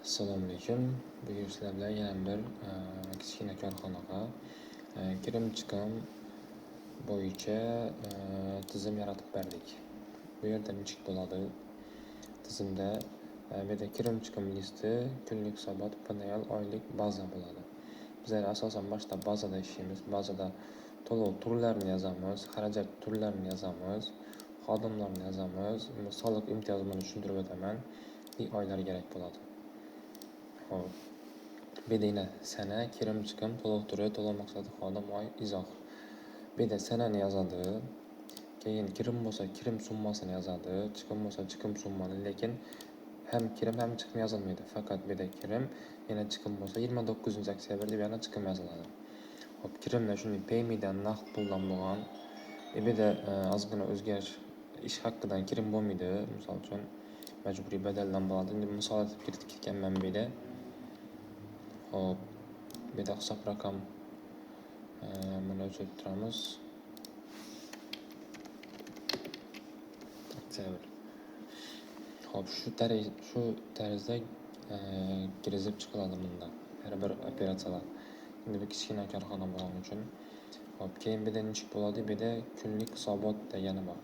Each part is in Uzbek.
Assalomu alaykum. Bugun sizlar bilan yana bir kichkina korxonaga kirim-chiqim bo'yicha tizim yaratib berdik. Bu yerda nechik bo'ladi? Tizimda bu yerda kirim-chiqim listi, kunlik hisobot, panel, oylik, baza bo'ladi. Bizlar asosan boshda bazada ishlaymiz. Bazada to'lov turlarini yozamiz, xarajat turlarini yozamiz, xodimlarni yozamiz. Soliq imtiyozini tushuntirib o'taman. Oylar kerak bo'ladi. Hop. Bedena sana, kirim-chiqim, to'lov turi, to'lov maqsadi, xodim, oy, izoh. Beda sanani yozadi. Keyin kirim bo'lsa, kirim summasini yozadi. Chiqim bo'lsa, chiqim summani, lekin ham kirim ham chiqim yozilmaydi. Faqat beda kirim, yana chiqim bo'lsa 29-oktyabr deb yana chiqim yoziladi. Hop, kirimda shuni paymedan naqd puldan bo'lgan. Beda ozgina o'zgarish ish haqidan kirim bo'lmaydi. Misol uchun majburiy badaldan bo'ladi. Endi misol aytib ketganman beda. Hop, beda hisob raqam buni o'chirib turamiz. Oktyabr. Hop, shu tarzda kirizib chiqiladi bundan. Har bir operatsiyalar. Endi bu kichkina korxona bo'lgani uchun. Hop, keyin beda nechik bo'ladi? Beda kunlik hisobot degani bor.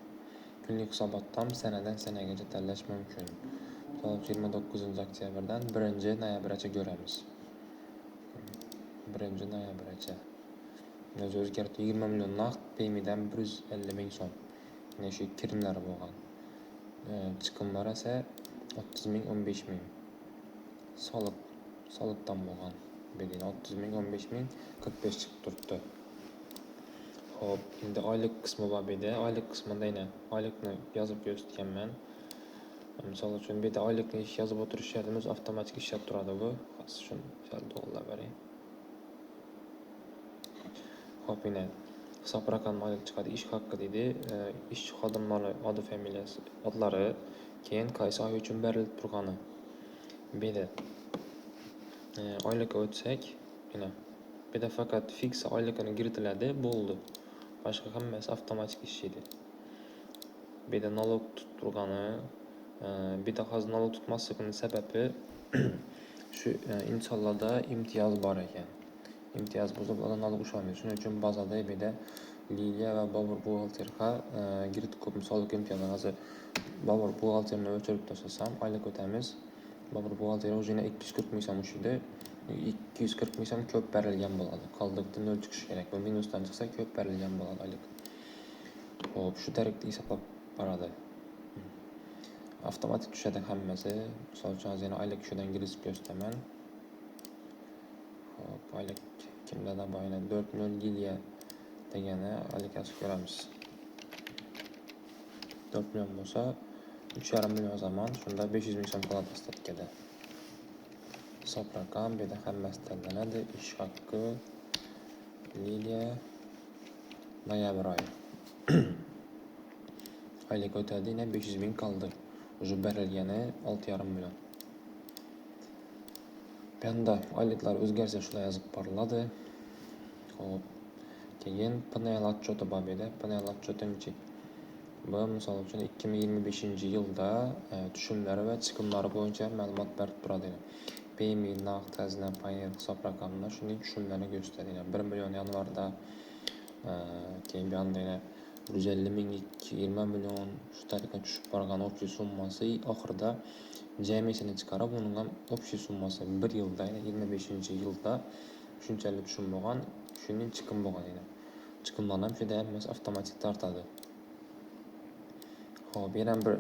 Kunlik hisobotdan sanadan sanagacha tanlash mumkin. Misol 29-oktyabrdan 1-noyabrgacha ko'ramiz. 1-noyabrgacha. O'zi o'zgardi 20 million naqd, paymedan 150 ming so'm. Mana shu kirimlar bo'lgan. Chiqimlar esa 30 ming, 15 ming. Soliqdan bo'lgan. Bedena 30 ming, 15 ming, 45 chiqib turibdi. Hop, endi oylik qismi bor beda. Oylik qismida yana oylikni yozib ko'rsatganman. Misol uchun beda oylikni yozib o'tirish shartimiz avtomatik ishlab turadi bu. Hozir shuni sal to'g'rilab beray. Hop, yana hisob raqami oylik chiqadi, ish haqi deydi. Ishchi xodimlari odi, familiyasi, odlari, keyin qaysi oy uchun berilib turgani. Beda oylikka o'tsak, mana beda faqat fiks oylikini kiritiladi, bo'ldi. Boshqa hammasi avtomatik ishlaydi. Beda налог tutib turgani, beda hozir налог tutmasligining sababi shu insonlarda imtiyoz bor ekan. Imtiyoz bo'lsa, ular налог ushlamaydi. Shuning uchun bazada beda Liliya va Bobur buxgalterga kiritib ko'p soliq imtiyozini hozir Bobur buxgalterini o'chirib taslasam, oylik o'tamiz. Bobur buxgalteri o'zina 240 ming so'm ushlaydi. 240 ming so'm ko'p berilgan bo'ladi. Qoldiqda 0 chiqishi kerak. Bu minusdan chiqsa ko'p berilgan bo'ladi oylik. Hop, shu tartibda hisoblab boradi. Avtomatik tushadi hammasi. Misol uchun hozir yana oylik shudan kiritib ko'rsataman. Hop, oylik kimlarda bor? 4 million Liliya degani oylik yozib ko'ramiz. 4 million bo'lsa 3,5 million zaman shunda 500 ming so'm qoladi statgada. Hisob raqam beda hammasi tanlanadi. Ish haqqi Liliya noyabr oyi. Oylik o'tadi, yana 500 ming qoldi. O'zi berilgani 6,5 million. Bu yerda oyliklar o'zgarsa shular yozib boriladi. Hop, keyin panel отчёты bor edi. Panel отчётini bu misol uchun 2025-yilda tushumlar va chiqimlar bo'yicha ma'lumot berib turadi. Payme, naqd, xazina, panel, hisob raqamlar shunday tushumlarni ko'rsatadi. 1 million yanvarda, keyin bu yerda 150 ming, 20 million shu tariqa tushib borgan общий summasi oxirida jamisini chiqarib, uning ham общий summasi 1 yilda, 25-yilda shunchalik tushum bo'lgan, shuning chiqim bo'lgan edi. Chiqimlarni ham shunda hammasi avtomatik tortadi. Hop, yana bir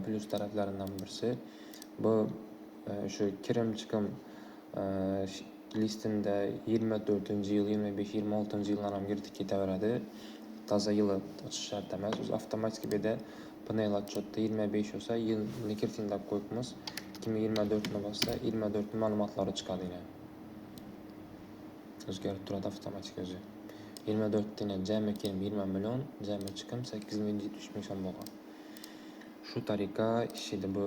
plyus taraflaridan birisi bu shu kirim-chiqim listinda 24-yil, 25, 26-yillar ham kiritib ketaveradi. Toza yili ochish shart emas. O'zi avtomatik beda panel отчётda 25 bo'lsa, yilni kiriting deb qo'yibmiz. 2024 ni bo'lsa, 24 ma'lumotlari chiqadi yana. O'zgarib turadi avtomatik o'zi. 24 dan jami kirim 20 million, jami chiqim 870 ming so'm bo'lgan. Shu tariqa ishlaydi bu